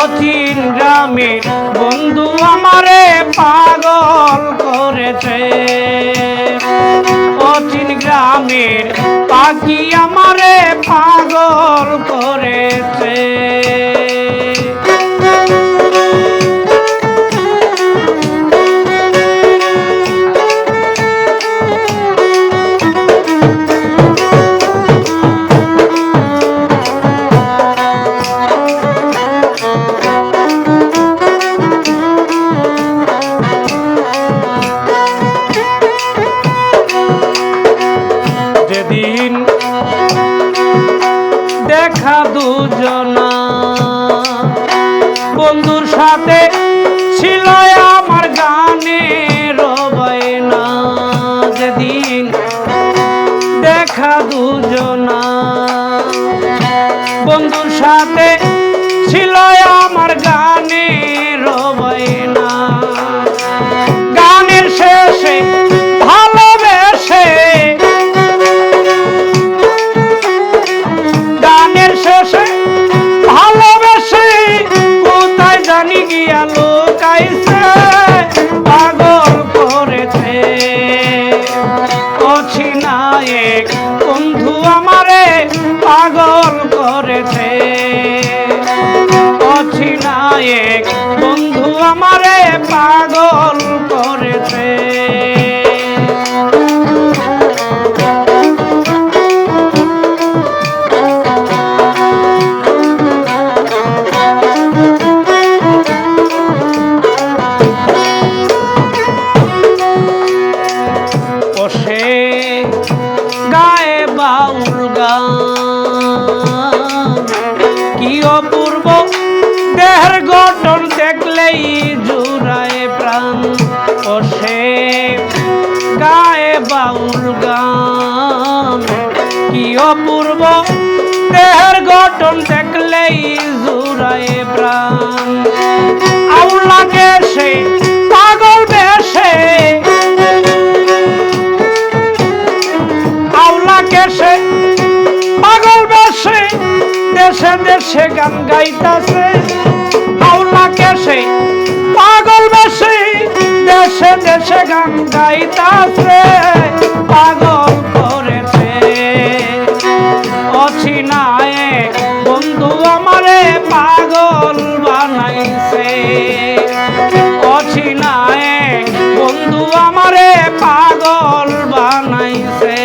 অচিন গ্রামে বন্ধু আমারে পাগল করেছে। অচিন গ্রামের পাখি আমারে পাগল করেছে। যেদিন দেখা দুজনা বন্ধুর সাথে ছিল আমার গানের বায়না। যেদিন দেখা দুজনা বন্ধুর সাথে ছিল আমার গানের বায়না। গানের শেষে ভালোবেসে ভালোবেসে কোথায় জানি গিয়া লোকাইছে পাগল করেছে। অচিনায়েক বন্ধু আমারে পাগল করেছে। অচিনায়েক বন্ধু আমারে পাগল করেছে। গায়ে বাউল গান কি অপূর্ব দেহের গঠন দেখলেই জুড়ায় প্রাণ। সে গায়ে বাউল গান কি অপূর্ব দেহের গঠন দেখলেই জুড়ায় প্রাণ। আউল লাগে সে পাগল বেশে কেসে পাগল বেশে দেশে দেশে গান গাইতাছে। আউলা কেসে পাগল বেশে দেশে দেশে গান গাইতাছে পাগল করেছে। অচিনায়েক বন্ধু আমারে পাগল বানাইছে। অচিনায়েক বন্ধু আমারে পাগল বানাইছে।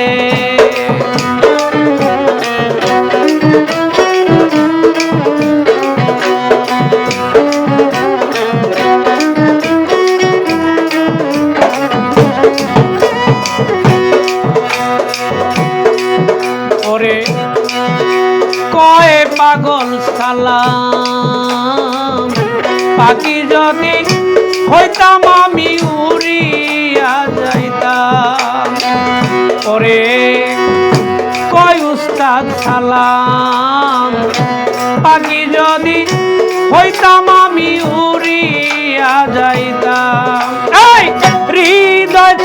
কয় পাগল সালাম পাখি যদি হইতাম আমি উড়িয়া যাইতাম। ওরে কয় উস্তাদ সালাম পাখি যদি হইতাম আমি উড়িয়া যাইতাম। এই হৃদয়